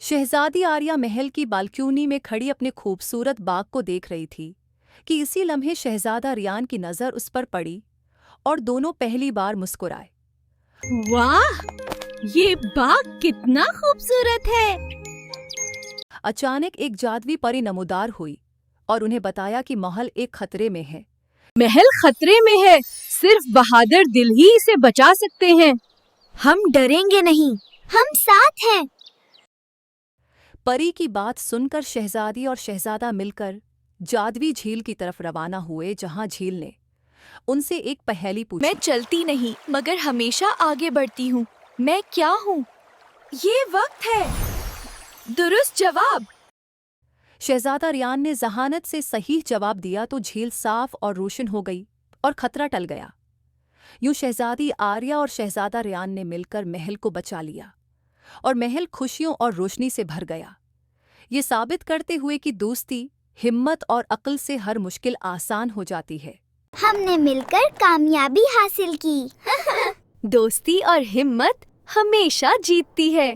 शहजादी आर्या महल की बालकनी में खड़ी अपने खूबसूरत बाग को देख रही थी कि इसी लम्हे शहजादा रियान की नजर उस पर पड़ी और दोनों पहली बार मुस्कुराए। वाह, ये बाग कितना खूबसूरत है। अचानक एक जादुई परी नमूदार हुई और उन्हें बताया कि महल एक खतरे में है। महल खतरे में है, सिर्फ बहादुर दिल ही इसे बचा सकते हैं। हम डरेंगे नहीं, हम साथ हैं। परी की बात सुनकर शहजादी और शहजादा मिलकर जादुई झील की तरफ रवाना हुए, जहां झील ने उनसे एक पहेली पूछी। मैं चलती नहीं मगर हमेशा आगे बढ़ती हूँ। मैं क्या हूँ? ये वक्त है। दुरुस्त जवाब। शहजादा रियान ने जहानत से सही जवाब दिया तो झील साफ और रोशन हो गई और खतरा टल गया। यूं शहजादी आर्या और शहजादा रियान ने मिलकर महल को बचा लिया और महल खुशियों और रोशनी से भर गया, ये साबित करते हुए कि दोस्ती, हिम्मत और अक्ल से हर मुश्किल आसान हो जाती है। हमने मिलकर कामयाबी हासिल की। दोस्ती और हिम्मत हमेशा जीतती है।